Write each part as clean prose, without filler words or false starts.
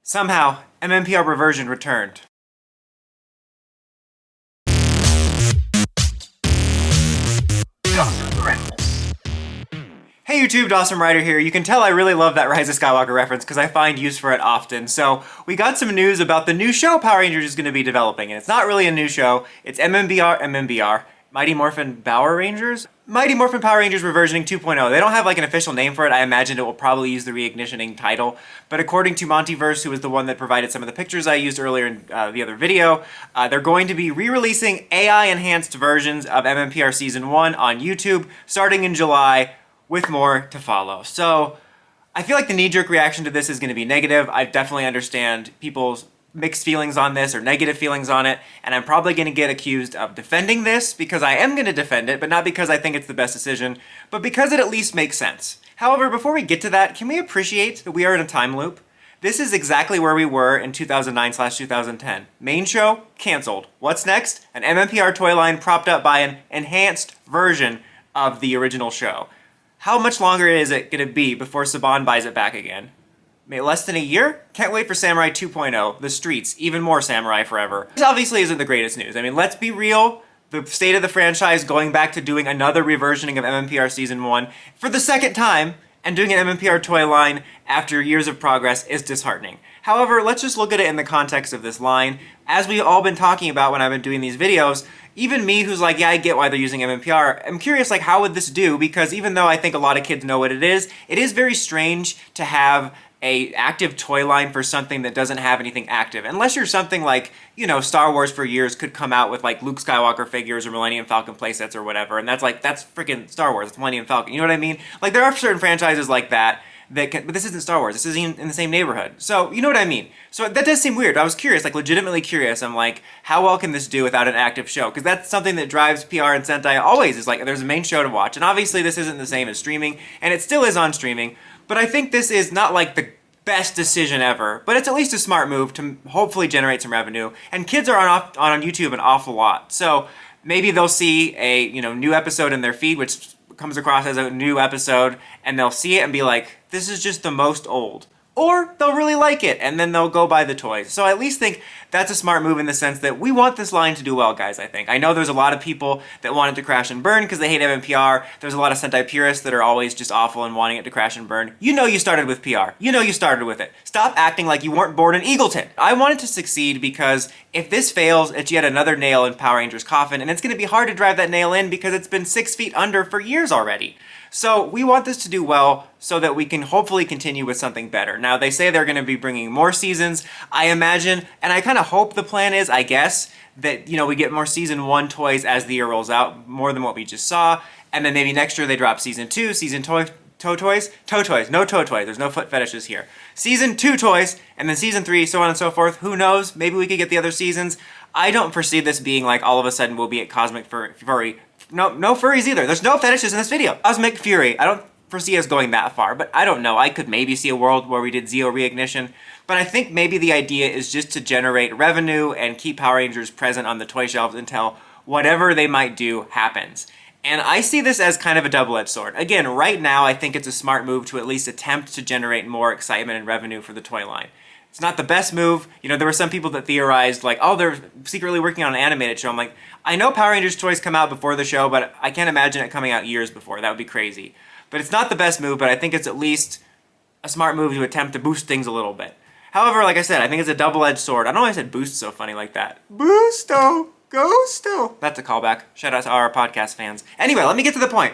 Somehow, MMPR reversion returned. Hey YouTube, Dawson Ryder here. You can tell I really love that Rise of Skywalker reference because I find use for it often. So we got some news about the new show Power Rangers is going to be developing, and it's not really a new show. It's MMPR, Mighty Morphin Power Rangers? Mighty Morphin Power Rangers Reversioning 2.0. They don't have like an official name for it. I imagine it will probably use the Re-Ignitioning title. But according to Montyverse, who was the one that provided some of the pictures I used earlier in the other video, they're going to be re-releasing AI-enhanced versions of MMPR Season 1 on YouTube starting in July, with more to follow. So I feel like the knee-jerk reaction to this is going to be negative. I definitely understand people's mixed feelings on this or negative feelings on it, and I'm probably going to get accused of defending this because I am going to defend it, but not because I think it's the best decision, but because it at least makes sense. However, before we get to that, can we appreciate that we are in a time loop? This is exactly where we were in 2009/2010. Main show, canceled. What's next? An MMPR toy line propped up by an enhanced version of the original show. How much longer is it going to be before Saban buys it back again? Maybe less than a year? Can't wait for Samurai 2.0, The Streets, even more Samurai forever. This obviously isn't the greatest news. I mean, let's be real. The state of the franchise going back to doing another reversioning of MMPR Season 1 for the second time and doing an MMPR toy line after years of progress is disheartening. However, let's just look at it in the context of this line. As we've all been talking about when I've been doing these videos, even me who's like, yeah, I get why they're using MMPR, I'm curious, like, how would this do? Because even though I think a lot of kids know what it is very strange to have a active toy line for something that doesn't have anything active. Unless you're something like, you know, Star Wars for years could come out with like Luke Skywalker figures or Millennium Falcon playsets or whatever, and that's freaking Star Wars, it's Millennium Falcon, you know what I mean? Like, there are certain franchises like that can, but this isn't Star Wars, this isn't in the same neighborhood. So, you know what I mean? So that does seem weird. I was curious, like legitimately curious. I'm like, how well can this do without an active show? Because that's something that drives PR and Sentai always, is like, there's a main show to watch. And obviously this isn't the same as streaming, and it still is on streaming, but I think this is not like the best decision ever, but it's at least a smart move to hopefully generate some revenue. And kids are on YouTube an awful lot. So maybe they'll see a, you know, new episode in their feed, which comes across as a new episode, and they'll see it and be like, this is just the most old. Or they'll really like it, and then they'll go buy the toys. So I at least think that's a smart move in the sense that we want this line to do well, guys, I think. I know there's a lot of people that want it to crash and burn because they hate MMPR. There's a lot of Sentai purists that are always just awful and wanting it to crash and burn. You know you started with PR. You know you started with it. Stop acting like you weren't born in Eagleton. I want it to succeed because if this fails, it's yet another nail in Power Rangers' coffin, and it's going to be hard to drive that nail in because it's been 6 feet under for years already. So we want this to do well so that we can hopefully continue with something better. Now, they say they're going to be bringing more seasons. I imagine, and I kind of hope the plan is, I guess, that, you know, we get more Season 1 toys as the year rolls out, more than what we just saw, and then maybe next year they drop Season 2, toe toys, no toe toys, there's no foot fetishes here. Season 2 toys, and then Season 3, so on and so forth. Who knows? Maybe we could get the other seasons. I don't foresee this being like all of a sudden we'll be at Cosmic Furry. No furries either. There's no fetishes in this video. Cosmic Fury. I don't foresee us going that far, but I don't know. I could maybe see a world where we did Zeo Re-Ignition, but I think maybe the idea is just to generate revenue and keep Power Rangers present on the toy shelves until whatever they might do happens. And I see this as kind of a double-edged sword. Again, right now I think it's a smart move to at least attempt to generate more excitement and revenue for the toy line. It's not the best move. You know, there were some people that theorized, like, oh, they're secretly working on an animated show. I'm like, I know Power Rangers toys come out before the show, but I can't imagine it coming out years before. That would be crazy. But it's not the best move, but I think it's at least a smart move to attempt to boost things a little bit. However, like I said, I think it's a double-edged sword. I don't know why I said boost so funny like that. Boosto! Ghosto! That's a callback. Shout out to our podcast fans. Anyway, let me get to the point.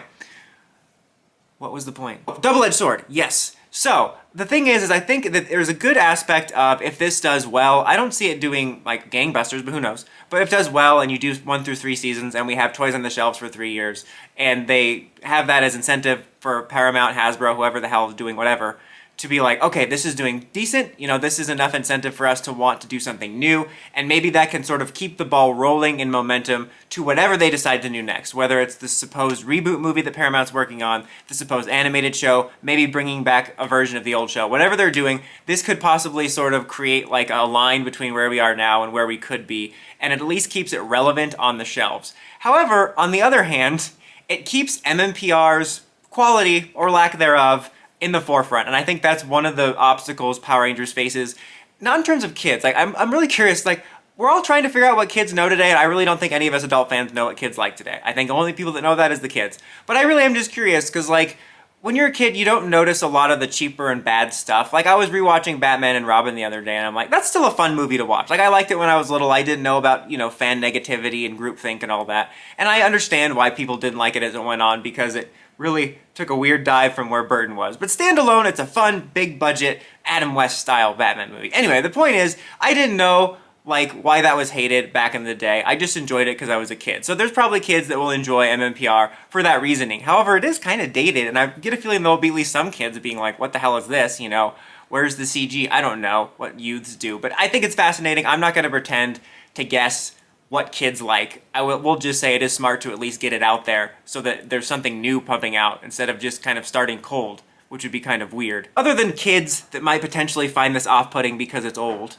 What was the point? Oh, double-edged sword, yes. So, the thing is I think that there's a good aspect of if this does well. I don't see it doing like gangbusters, but who knows. But if it does well and you do 1 through 3 seasons and we have toys on the shelves for 3 years and they have that as incentive for Paramount, Hasbro, whoever the hell is doing whatever, to be like, okay, this is doing decent, you know, this is enough incentive for us to want to do something new, and maybe that can sort of keep the ball rolling in momentum to whatever they decide to do next, whether it's the supposed reboot movie that Paramount's working on, the supposed animated show, maybe bringing back a version of the old show, whatever they're doing, this could possibly sort of create like a line between where we are now and where we could be, and it at least keeps it relevant on the shelves. However, on the other hand, it keeps MMPR's quality, or lack thereof, in the forefront, and I think that's one of the obstacles Power Rangers faces not in terms of kids. Like, I'm really curious, like, we're all trying to figure out what kids know today, and I really don't think any of us adult fans know what kids like today. I think the only people that know that is the kids. But I really am just curious, because, like, when you're a kid, you don't notice a lot of the cheaper and bad stuff. Like, I was rewatching Batman and Robin the other day, and I'm like, that's still a fun movie to watch. Like, I liked it when I was little. I didn't know about, you know, fan negativity and groupthink and all that. And I understand why people didn't like it as it went on, because it really took a weird dive from where Burton was. But standalone, it's a fun, big budget, Adam West style Batman movie. Anyway, the point is, I didn't know like why that was hated back in the day. I just enjoyed it because I was a kid. So there's probably kids that will enjoy MMPR for that reasoning. However, it is kind of dated, and I get a feeling there'll be at least some kids being like, what the hell is this, you know? Where's the CG? I don't know what youths do, but I think it's fascinating. I'm not going to pretend to guess what kids like. We'll just say it is smart to at least get it out there so that there's something new pumping out instead of just kind of starting cold, which would be kind of weird. Other than kids that might potentially find this off-putting because it's old.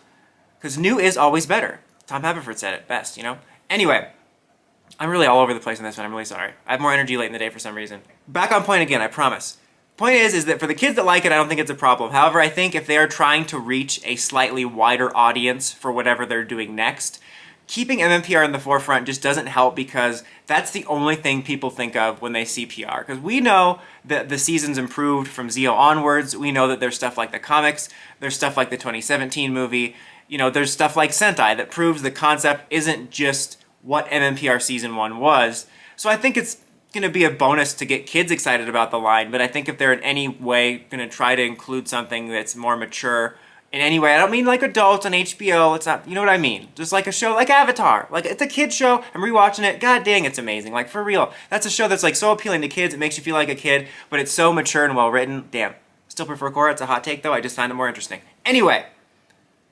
Because new is always better. Tom Haverford said it best, you know? Anyway, I'm really all over the place on this one. I'm really sorry. I have more energy late in the day for some reason. Back on point again, I promise. Point is that for the kids that like it, I don't think it's a problem. However, I think if they are trying to reach a slightly wider audience for whatever they're doing next, keeping MMPR in the forefront just doesn't help, because that's the only thing people think of when they see PR. Because we know that the season's improved from Zeo onwards. We know that there's stuff like the comics, there's stuff like the 2017 movie, you know, there's stuff like Sentai that proves the concept isn't just what MMPR Season 1 was. So I think it's going to be a bonus to get kids excited about the line, but I think if they're in any way going to try to include something that's more mature in any way, I don't mean like adults on HBO, it's not, you know what I mean? Just like a show like Avatar. Like, it's a kid's show, I'm rewatching it, god dang, it's amazing. Like, for real. That's a show that's like so appealing to kids, it makes you feel like a kid, but it's so mature and well written. Damn. Still prefer Korra, it's a hot take though, I just find it more interesting. Anyway.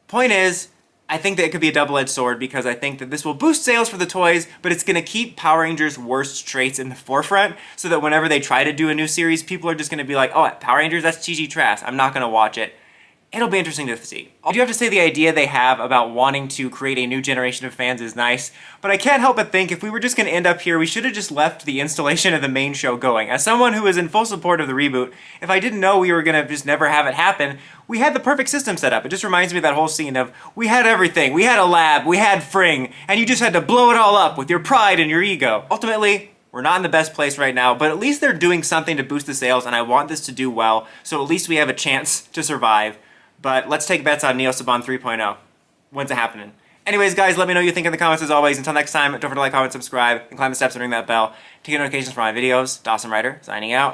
Point is, I think that it could be a double-edged sword, because I think that this will boost sales for the toys, but it's going to keep Power Rangers' worst traits in the forefront, so that whenever they try to do a new series, people are just going to be like, oh, Power Rangers, that's cheesy trash, I'm not going to watch it. It'll be interesting to see. I do have to say the idea they have about wanting to create a new generation of fans is nice, but I can't help but think if we were just going to end up here, we should have just left the installation of the main show going. As someone who is in full support of the reboot, if I didn't know we were going to just never have it happen, we had the perfect system set up. It just reminds me of that whole scene of, we had everything, we had a lab, we had Fring, and you just had to blow it all up with your pride and your ego. Ultimately, we're not in the best place right now, but at least they're doing something to boost the sales, and I want this to do well, so at least we have a chance to survive. But let's take bets on Neo Saban 3.0. When's it happening? Anyways, guys, let me know what you think in the comments as always. Until next time, don't forget to like, comment, subscribe, and climb the steps and ring that bell to get notifications for my videos. Dawson Ryder, signing out.